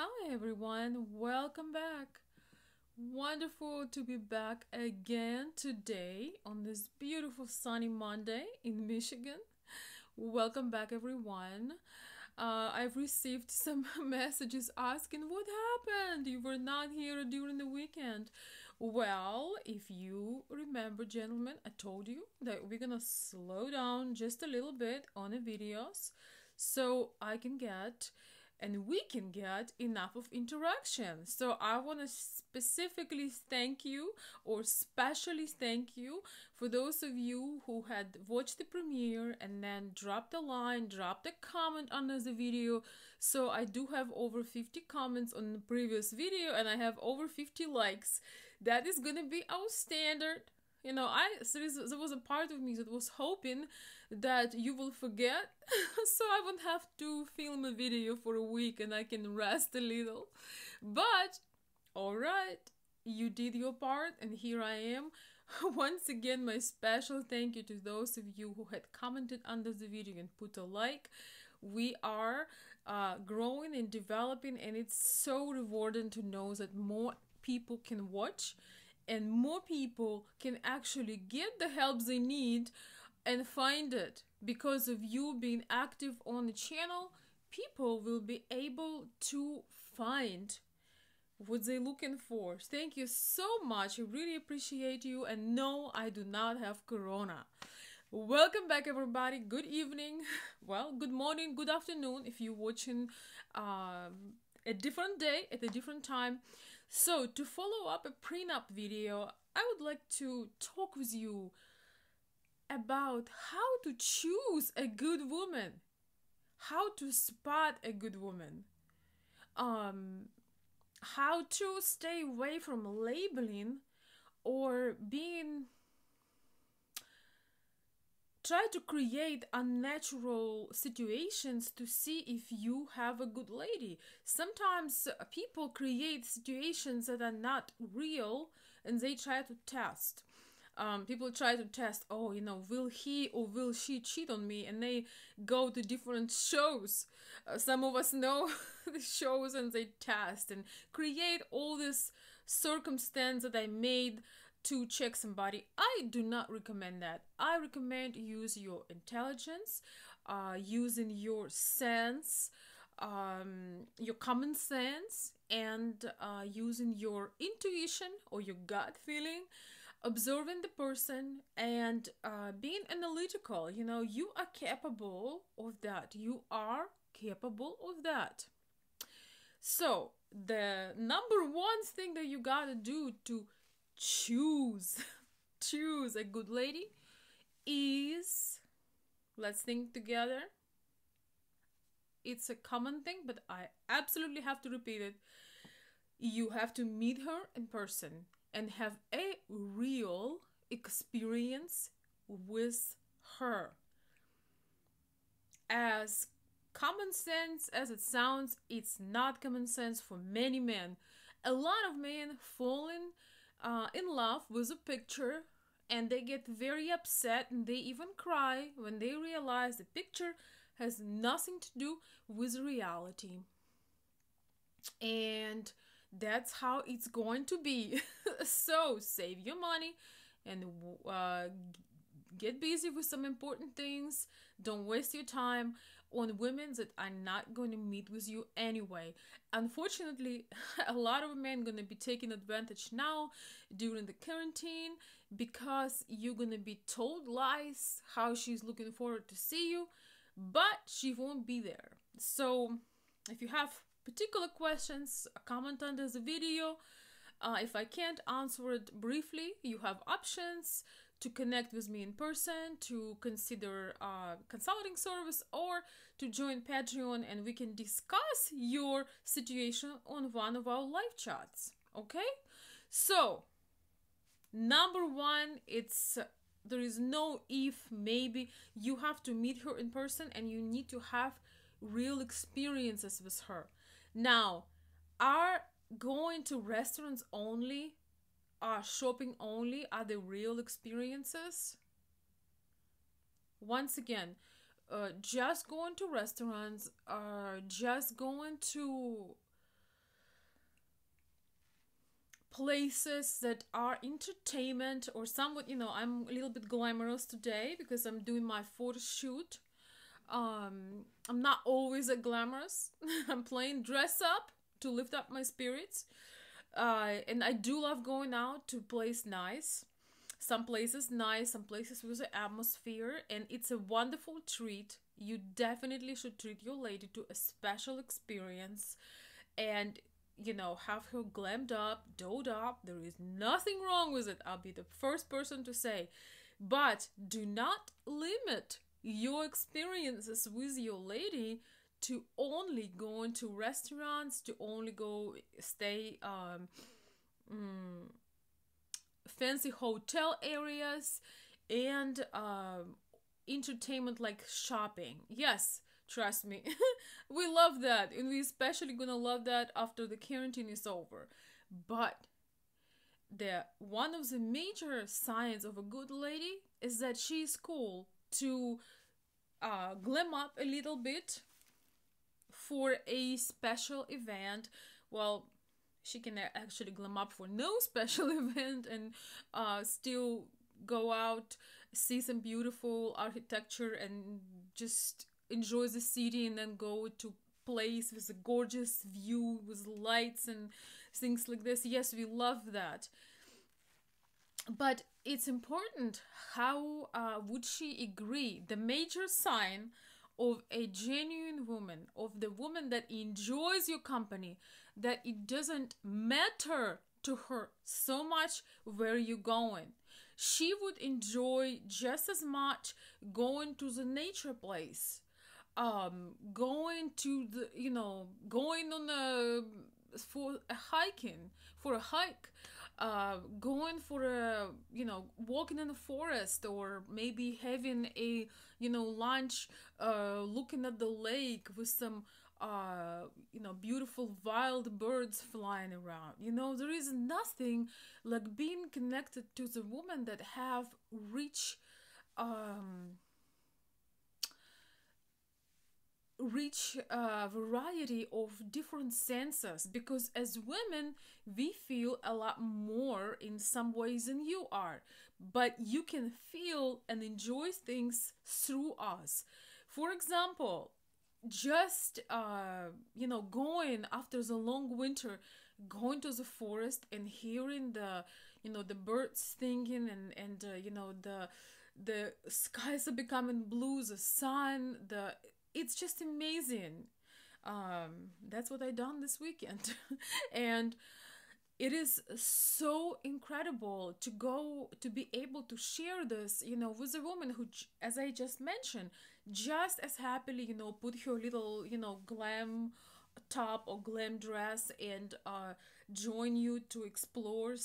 Hi everyone, welcome back. Wonderful to be back again today on this beautiful sunny Monday in Michigan. Welcome back, everyone. I've received some messages asking what happened. You were not here during the weekend. Well, if you remember, gentlemen, I told you that we're gonna slow down just a little bit on the videos so I can get and we can get enough of interaction. So I want to specifically thank you, or specially thank you, for those of you who had watched the premiere and then dropped a line, dropped a comment under the video. So I do have over 50 comments on the previous video and I have over 50 likes. That is gonna be our standard. There was a part of me that was hoping that you will forget so I won't have to film a video for a week and I can rest a little. But all right, you did your part and here I am. Once again, my special thank you to those of you who had commented under the video and put a like. We are growing and developing, and it's so rewarding to know that more people can watch and more people can actually get the help they need and find it. Because of you being active on the channel, people will be able to find what they're looking for. Thank you so much. I really appreciate you. And no, I do not have corona. Welcome back, everybody. Good evening. Well, good morning, good afternoon if you're watching a different day at a different time. So to follow up a prenup video, I would like to talk with you about how to choose a good woman, how to spot a good woman, how to stay away from labeling or try to create unnatural situations to see if you have a good lady. Sometimes people create situations that are not real and they try to test. People try to test, will he or will she cheat on me? And they go to different shows. Some of us know the shows and they test and create all this circumstance that I made to check somebody. I do not recommend that. I recommend use your intelligence, using your sense, your common sense, and using your intuition or your gut feeling, observing the person and being analytical. You are capable of that. You are capable of that. So the number one thing that you gotta do to choose choose a good lady is, let's think together. It's a common thing, but I absolutely have to repeat it. You have to meet her in person and have a real experience with her. As common sense as it sounds, it's not common sense for many men. A lot of men fall in love with a picture and they get very upset and they even cry when they realize the picture has nothing to do with reality. And that's how it's going to be. So save your money and get busy with some important things. Don't waste your time on women that are not going to meet with you anyway. Unfortunately, a lot of men going to be taking advantage now during the quarantine because you're going to be told lies how she's looking forward to see you, but she won't be there. So if you have particular questions, comment under the video. If I can't answer it briefly, you have options to connect with me in person, to consider consulting service, or to join Patreon and we can discuss your situation on one of our live chats. Okay? So, number one, there is no if, maybe. You have to meet her in person and you need to have real experiences with her. Now, are going to restaurants only, shopping only, are the real experiences? Once again, just going to restaurants, just going to places that are entertainment or somewhat, I'm a little bit glamorous today because I'm doing my photo shoot. I'm not always a glamorous. I'm playing dress up to lift up my spirits. And I do love going out to place nice. Some places nice, some places with an atmosphere, and it's a wonderful treat. You definitely should treat your lady to a special experience and have her glammed up, dolled up. There is nothing wrong with it. I'll be the first person to say. But do not limit your experiences with your lady to only go into restaurants, to only go stay fancy hotel areas and entertainment like shopping. Yes, trust me. We love that, and we especially gonna love that after the quarantine is over. But the one of the major signs of a good lady is that she's cool to glam up a little bit for a special event. Well, she can actually glam up for no special event and still go out, see some beautiful architecture, and just enjoy the city, and then go to place with a gorgeous view with lights and things like this. Yes, we love that. But it's important, how would she agree? The major sign of a genuine woman, of the woman that enjoys your company, that it doesn't matter to her so much where you're going. She would enjoy just as much going to the nature place, going to the, going on for a hiking, for a hike, going for a, walking in the forest, or maybe having a, lunch, looking at the lake with some, beautiful wild birds flying around. There is nothing like being connected to the women that have rich, variety of different senses, because as women we feel a lot more in some ways than you are, but you can feel and enjoy things through us. For example, just going after the long winter, going to the forest and hearing the birds singing, and the skies are becoming blue, the sun, it's just amazing. That's what I done this weekend. And it is so incredible to be able to share this, with a woman who, as I just mentioned, just as happily, put her little, glam top or glam dress and join you to explore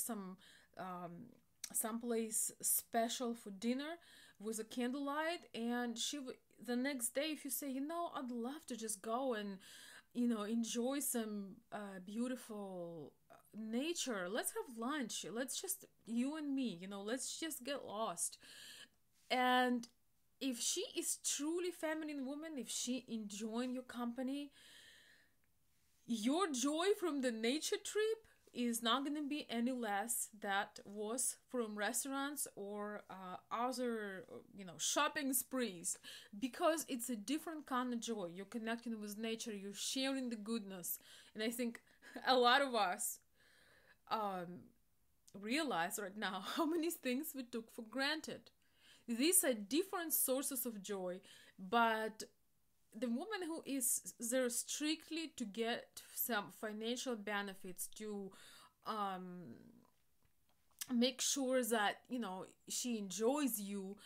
someplace special for dinner with a candlelight. And the next day, if you say, I'd love to just go and enjoy some beautiful nature, let's have lunch, let's just, you and me, let's just get lost. And if she is truly feminine woman, if she enjoying your company, your joy from the nature trip is not going to be any less that was from restaurants or other shopping sprees, because it's a different kind of joy. You're connecting with nature, you're sharing the goodness. And I think a lot of us realize right now how many things we took for granted. These are different sources of joy, but the woman who is there strictly to get some financial benefits, to make sure that she enjoys you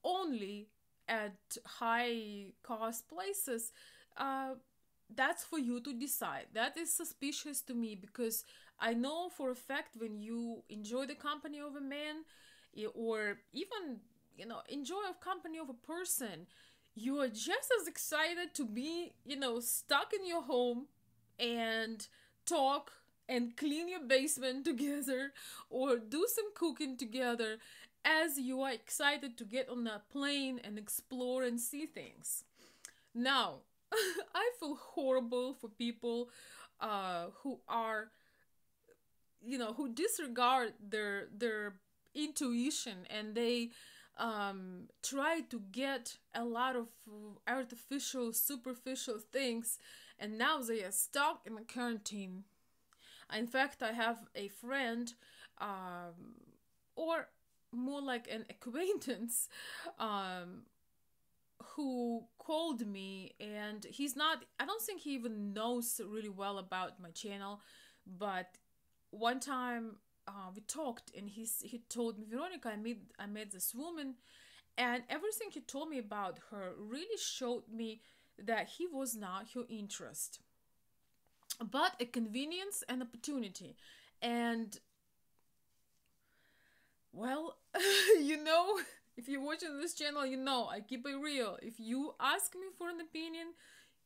only at high cost places, that's for you to decide. That is suspicious to me, because I know for a fact when you enjoy the company of a man, or even enjoy a company of a person, you are just as excited to be stuck in your home and talk and clean your basement together or do some cooking together as you are excited to get on a plane and explore and see things. Now, I feel horrible for people who are who disregard their intuition, and they try to get a lot of artificial, superficial things, and now they are stuck in a quarantine. In fact, I have a friend, or more like an acquaintance, um, who called me, and he's not, I don't think he even knows really well about my channel, but one time we talked, and he told me, Veronica, I met this woman, and everything he told me about her really showed me that he was not her interest, but a convenience and opportunity. And well, you know, if you're watching this channel, you know I keep it real. If you ask me for an opinion,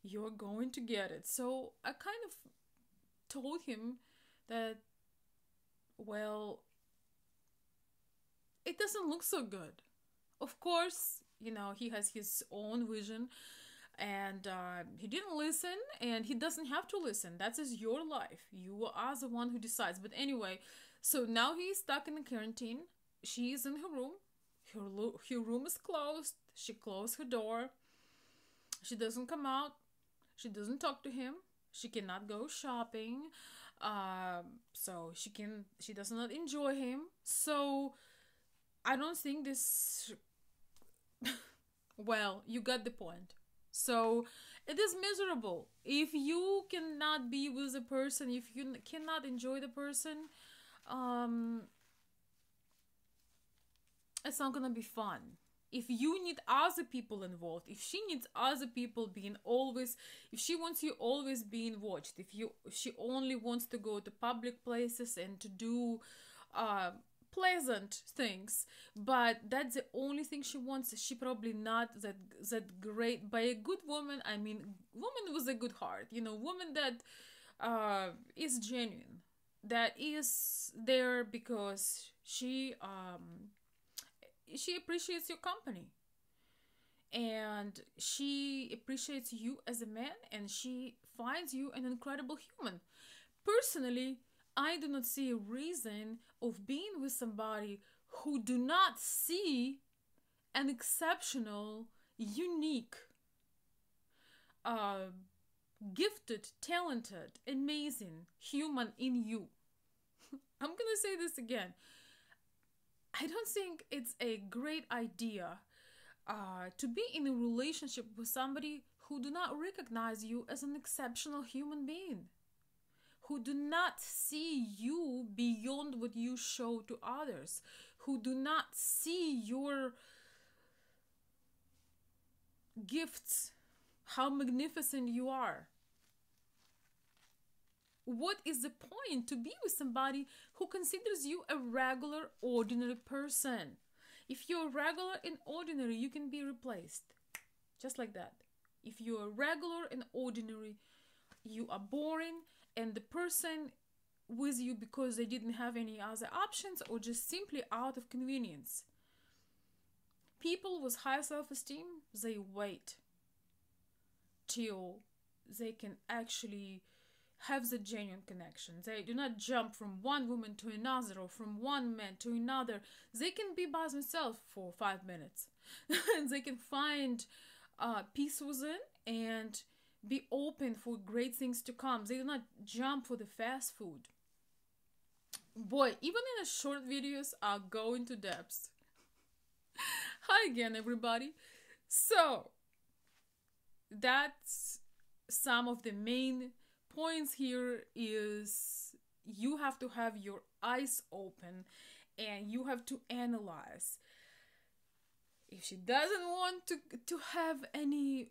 you're going to get it. So I kind of told him that, well, it doesn't look so good. Of course, he has his own vision, and he didn't listen, and he doesn't have to listen. That is your life. You are the one who decides. But anyway, so now he's stuck in the quarantine. She is in her room. Her room is closed. She closed her door. She doesn't come out. She doesn't talk to him. She cannot go shopping. So she does not enjoy him. So I don't think this. Well, you got the point. So it is miserable. If you cannot be with a person, if you cannot enjoy the person, um, it's not gonna be fun. If you need other people involved, if she needs other people being always, if she wants you always being watched, if she only wants to go to public places and to do pleasant things, but that's the only thing she wants, she probably not that great. By a good woman, I mean woman with a good heart, woman that is genuine, that is there because she appreciates your company, and she appreciates you as a man, and she finds you an incredible human. Personally, I do not see a reason of being with somebody who do not see an exceptional, unique, uh, gifted, talented, amazing human in you. I'm gonna say this again. I don't think it's a great idea to be in a relationship with somebody who do not recognize you as an exceptional human being, who do not see you beyond what you show to others, who do not see your gifts, how magnificent you are. What is the point to be with somebody who considers you a regular, ordinary person? If you're regular and ordinary, you can be replaced. Just like that. If you're regular and ordinary, you are boring, and the person with you because they didn't have any other options or just simply out of convenience. People with high self-esteem, they wait till they can actually have the genuine connection. They do not jump from one woman to another or from one man to another. They can be by themselves for 5 minutes and they can find peace within and be open for great things to come. They do not jump for the fast food. Boy, even in the short videos, I'll go into depths. Hi again, everybody. So, that's some of the main points here. Is you have to have your eyes open and you have to analyze. If she doesn't want to have any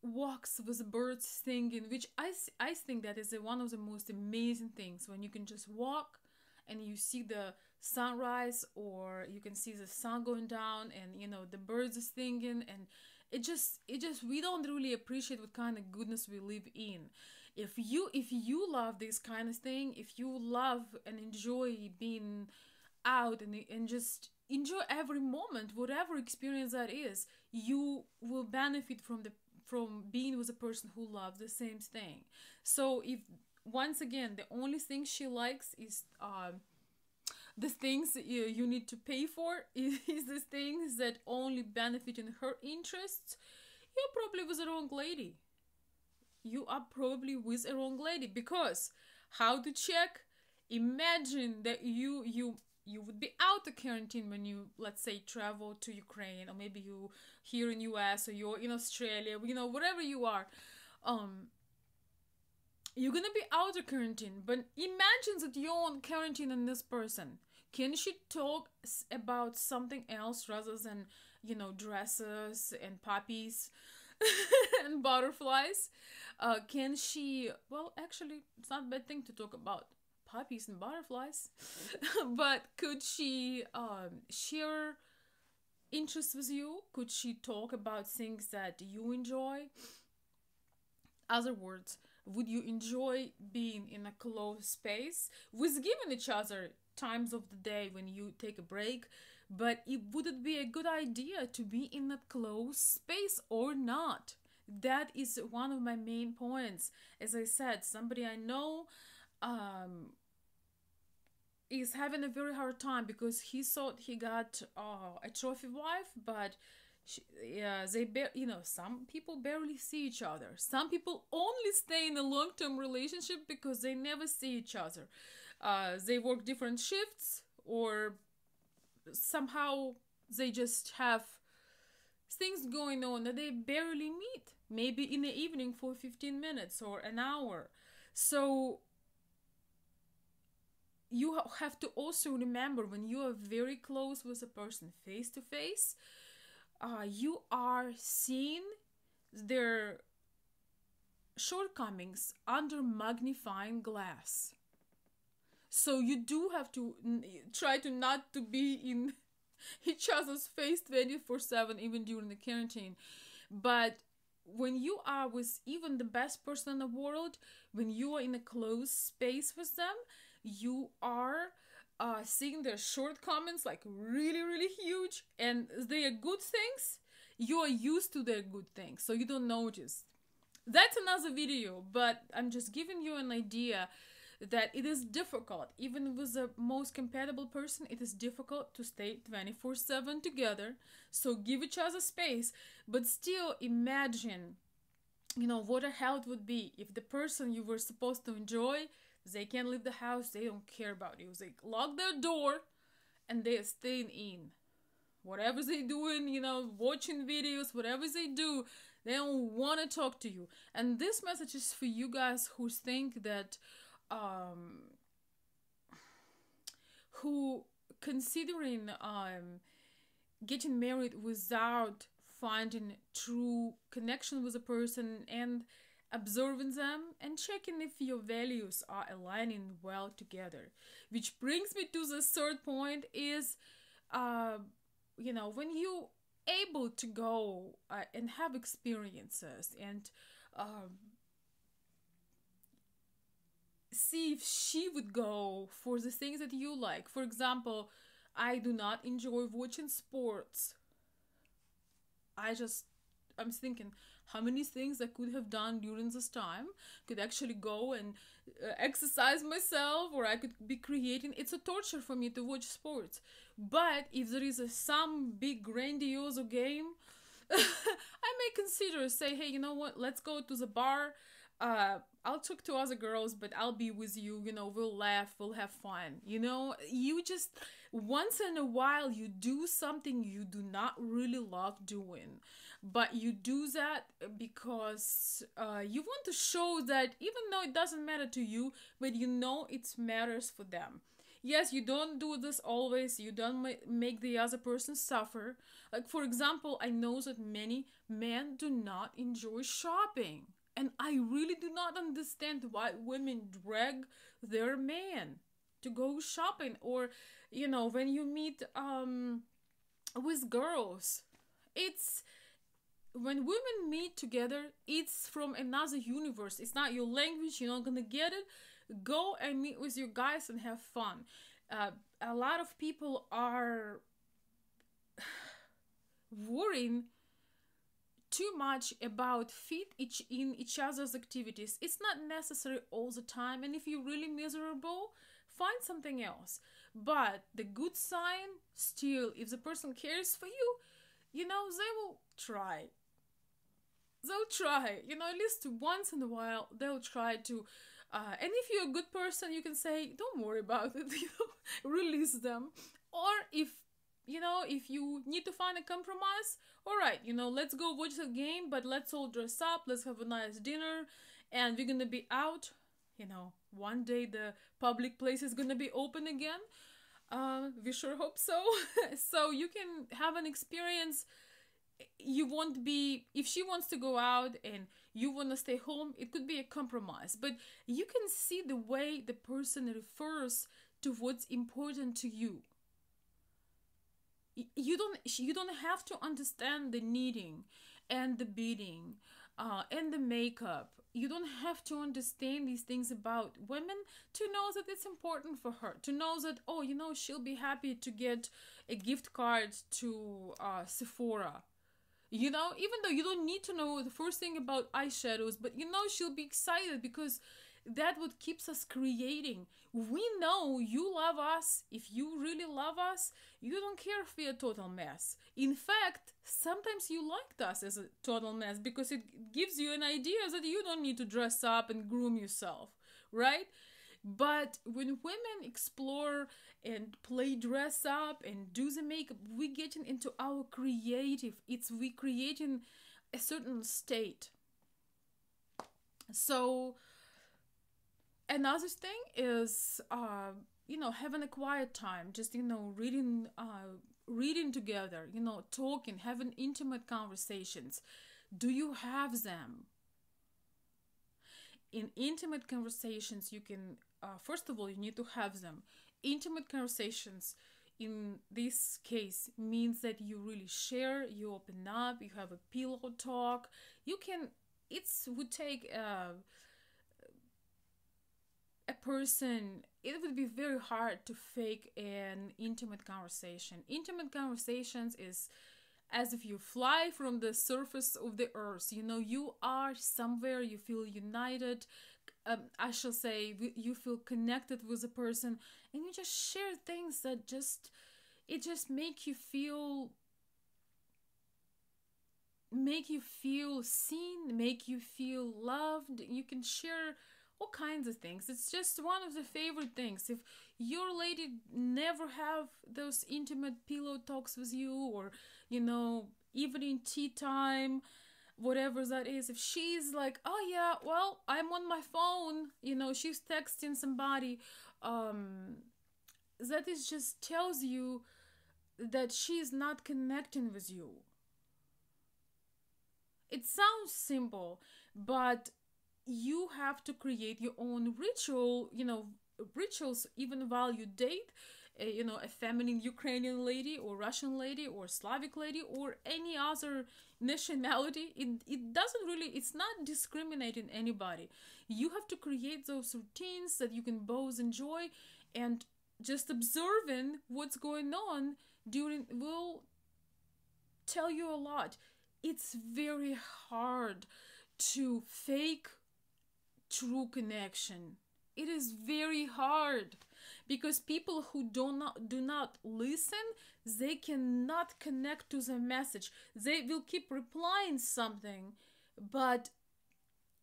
walks with birds singing, which I think that is one of the most amazing things, when you can just walk and you see the sunrise, or you can see the sun going down, and the birds are singing, and it just we don't really appreciate what kind of goodness we live in. If you love this kind of thing, if you love and enjoy being out and just enjoy every moment, whatever experience that is, you will benefit from being with a person who loves the same thing. So if once again, the only thing she likes is the things you need to pay for is the things that only benefit in her interests. You're probably with the wrong lady. You are probably with a wrong lady, because how to check? Imagine that you would be out of quarantine when you, let's say, travel to Ukraine, or maybe you here in US, or you're in Australia, wherever you are. um you're gonna be out of quarantine, but imagine that you're on quarantine and this person. Can she talk about something else rather than, dresses and puppies and butterflies? Can she, well, actually, it's not a bad thing to talk about puppies and butterflies, but could she share interests with you? Could she talk about things that you enjoy? Other words, would you enjoy being in a closed space with giving each other times of the day when you take a break? But would it be a good idea to be in a closed space or not? That is one of my main points. As I said, somebody I know is having a very hard time because he thought he got a trophy wife, but yeah, some people barely see each other. Some people only stay in a long-term relationship because they never see each other. They work different shifts, or somehow they just have things going on that they barely meet. Maybe in the evening for 15 minutes or an hour. So you have to also remember, when you are very close with a person face to face, you are seeing their shortcomings under magnifying glass. So you do have to try to not to be in each other's face 24/7, even during the quarantine. But when you are with even the best person in the world, when you are in a closed space with them, you are seeing their shortcomings like really, really huge, and they are good things. You are used to their good things, so you don't notice. That's another video, but I'm just giving you an idea that it is difficult, even with the most compatible person, it is difficult to stay 24/7 together. So give each other space, but still imagine, what a hell it would be if the person you were supposed to enjoy, they can't leave the house, they don't care about you. They lock their door and they are staying in. Whatever they doing, watching videos, whatever they do, they don't want to talk to you. And this message is for you guys who think that who considering getting married without finding true connection with a person and observing them and checking if your values are aligning well together. Which brings me to the third point is, when you able to go and have experiences and see if she would go for the things that you like. For example, I do not enjoy watching sports. I'm thinking how many things I could have done during this time. Could actually go and exercise myself, or I could be creating. It's a torture for me to watch sports. But if there is some big grandiose game, I may consider, say, hey, you know what? Let's go to the bar. I'll talk to other girls, but I'll be with you. We'll laugh, we'll have fun. You just once in a while you do something you do not really love doing, but you do that because you want to show that even though it doesn't matter to you, but it matters for them. Yes, you don't do this always. You don't make the other person suffer. Like, for example, I know that many men do not enjoy shopping. And I really do not understand why women drag their man to go shopping. Or, when you meet with girls, it's when women meet together, it's from another universe. It's not your language. You're not gonna get it. Go and meet with your guys and have fun. A lot of people are worrying too much about fit in each other's activities. It's not necessary all the time, and if you're really miserable, find something else. But the good sign still, if the person cares for you, they will try. They'll try, at least once in a while, they'll try to. And if you're a good person, you can say, don't worry about it, release them. Or if you need to find a compromise, all right, let's go watch the game, but let's all dress up, let's have a nice dinner, and we're gonna be out. One day the public place is gonna be open again. We sure hope so. So you can have an experience. You won't be, if she wants to go out and you want to stay home, it could be a compromise. But you can see the way the person refers to what's important to you. You don't have to understand the knitting and the beading and the makeup. You don't have to understand these things about women to know that it's important for her, to know that, she'll be happy to get a gift card to Sephora. Even though you don't need to know the first thing about eyeshadows, but she'll be excited because that's what keeps us creating. We know you love us. If you really love us, you don't care if we're a total mess. In fact, sometimes you liked us as a total mess because it gives you an idea that you don't need to dress up and groom yourself, right? But when women explore and play dress up and do the makeup, we getting into our creative. We creating a certain state. So another thing is, having a quiet time, just, reading together, talking, having intimate conversations. Do you have them? In intimate conversations, you can, first of all, you need to have them. Intimate conversations in this case means that you really share, you open up, you have a pillow talk. Would take a person, it would be very hard to fake an intimate conversation. Intimate conversations is as if you fly from the surface of the earth. You are somewhere, you feel united. I shall say, you feel connected with a person, and you just share things that it just make you feel seen, make you feel loved. You can share all kinds of things. It's just one of the favorite things. If your lady never have those intimate pillow talks with you, or evening tea time, whatever that is, if she's like, oh yeah, well, I'm on my phone, she's texting somebody, that is just tells you that she's not connecting with you. It sounds simple, but you have to create your own rituals, even while you date a feminine Ukrainian lady or Russian lady or Slavic lady or any other nationality. It doesn't really, it's not discriminating anybody. You have to create those routines that you can both enjoy, and just observing what's going on will tell you a lot. It's very hard to fake true connection. It is very hard because people who do not listen, they cannot connect to the message. They will keep replying something, but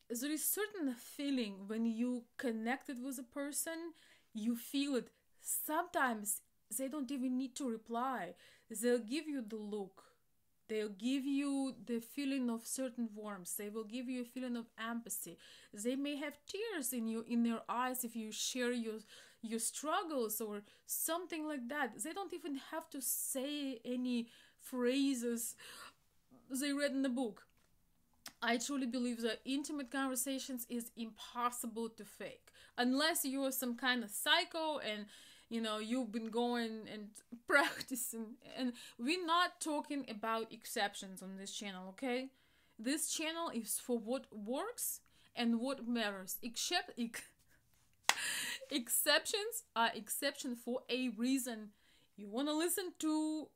there is certain feeling when you connected with a person, you feel it. Sometimes they don't even need to reply. They'll give you the look. They'll give you the feeling of certain warmth. They will give you a feeling of empathy. They may have tears in their eyes if you share your struggles or something like that. They don't even have to say any phrases they read in the book. I truly believe that intimate conversations is impossible to fake unless you're some kind of psycho and you've been going and practicing. And we're not talking about exceptions on this channel, okay? This channel is for what works and what matters. Exceptions are exceptions for a reason. You want to listen to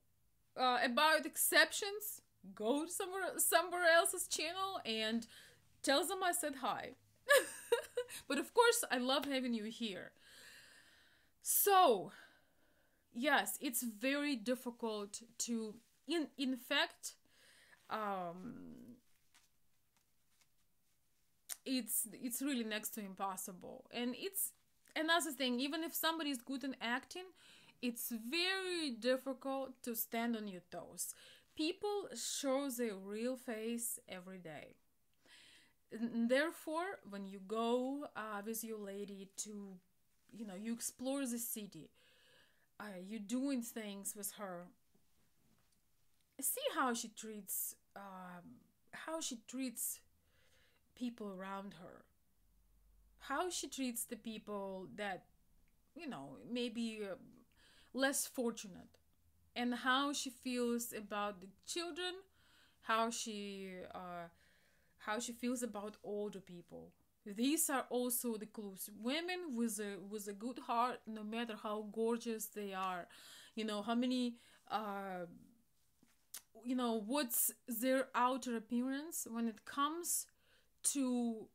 about exceptions? go somewhere else's channel and tell them I said hi. But of course, I love having you here. So, yes, it's very difficult to in fact, um it's really next to impossible. And it's another thing, even if somebody is good in acting, it's very difficult to stand on your toes. People show their real face every day. And therefore, when you go with your lady to, you explore the city, you're doing things with her. See how she treats people around her, how she treats the people that, maybe less fortunate, and how she feels about the children, how she feels about older people. These are also the clues. Women with a good heart, no matter how gorgeous they are, how many what's their outer appearance, when it comes to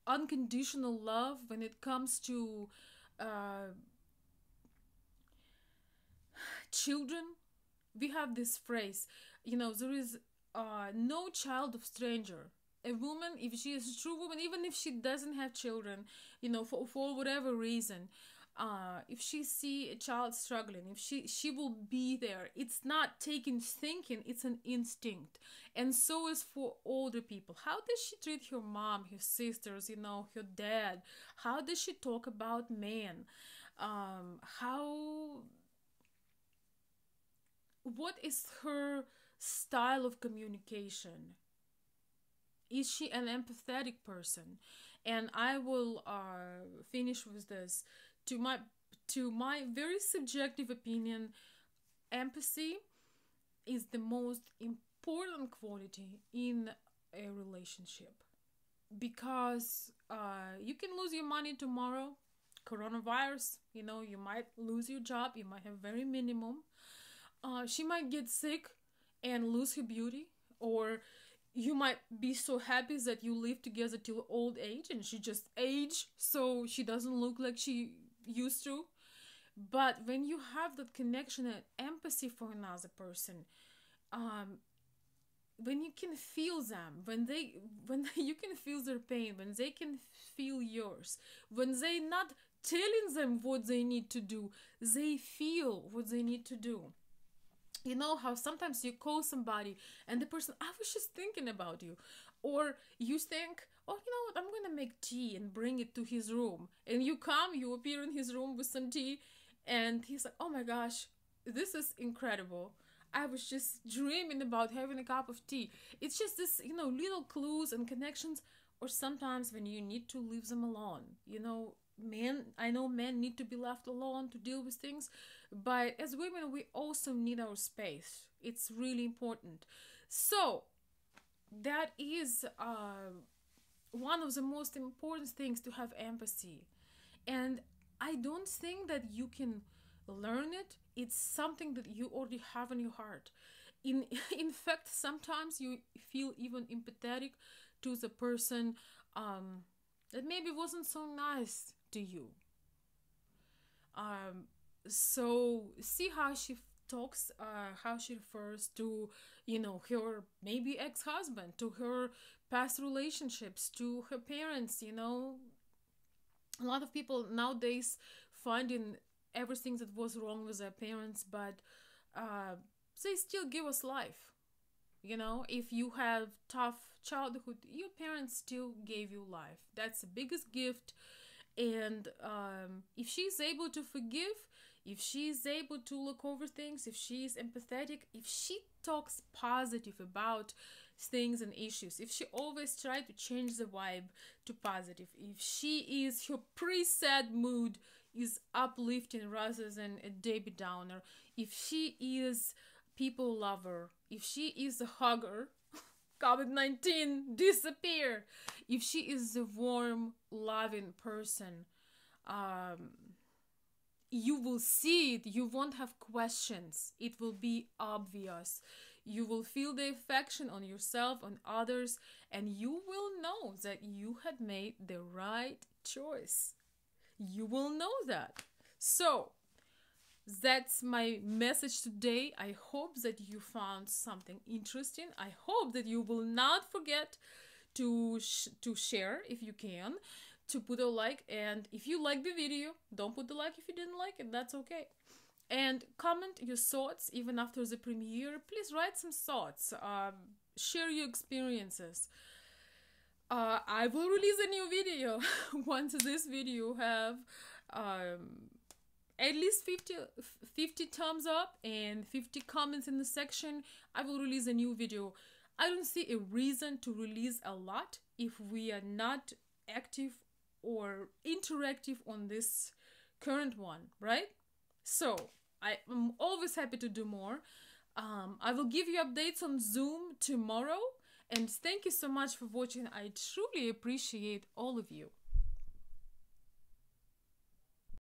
unconditional love, when it comes to uh, children, we have this phrase, there is no child of stranger. A woman, if she is a true woman, even if she doesn't have children, for whatever reason, if she see a child struggling, if she will be there. It's not taking thinking, it's an instinct. And so is for older people. How does she treat her mom, her sisters, her dad? How does she talk about men? How What is her style of communication? Is she an empathetic person? And I will finish with this. To my very subjective opinion, empathy is the most important quality in a relationship, because you can lose your money tomorrow. Coronavirus, you might lose your job, you might have very minimum. She might get sick and lose her beauty, or you might be so happy that you live together till old age and she just age so she doesn't look like she used to. But when you have that connection and empathy for another person, um, when you can feel them, when you can feel their pain, when they can feel yours, when they not telling them what they need to do, they feel what they need to do. You know how sometimes you call somebody and the person, I was just thinking about you. Or you think, oh, you know what, I'm gonna make tea and bring it to his room. And you appear in his room with some tea, and he's like, oh my gosh, this is incredible. I was just dreaming about having a cup of tea. It's just this, little clues and connections. Or sometimes when you need to leave them alone. I know men need to be left alone to deal with things, but as women, we also need our space. It's really important. So, that is one of the most important things, to have empathy. And I don't think that you can learn it. It's something that you already have in your heart. In in fact, sometimes you feel even empathetic to the person that maybe wasn't so nice to you. Um, so see how she talks, how she refers to, her maybe ex-husband, to her past relationships, to her parents. A lot of people nowadays finding everything that was wrong with their parents, but uh, they still give us life. If you have tough childhood, your parents still gave you life. That's the biggest gift. And if she's able to forgive, if she's able to look over things, if she's empathetic, if she talks positive about things and issues, if she always try to change the vibe to positive, if her pre-sad mood is uplifting rather than a Debbie Downer, if she is people lover, if she is a hugger, COVID-19 disappear. If she is a warm, loving person, you will see it. You won't have questions. It will be obvious. You will feel the affection on yourself, on others, and you will know that you had made the right choice. You will know that. So, that's my message today. I hope that you found something interesting. I hope that you will not forget to share if you can, to put a like, and if you like the video, don't put the like if you didn't like it, that's okay. And comment your thoughts even after the premiere. Please write some thoughts, share your experiences. I will release a new video once this video have at least 50 thumbs up and 50 comments in the section. I will release a new video. I don't see a reason to release a lot if we are not active or interactive on this current one, right? So I'm always happy to do more. I will give you updates on Zoom tomorrow. And thank you so much for watching. I truly appreciate all of you.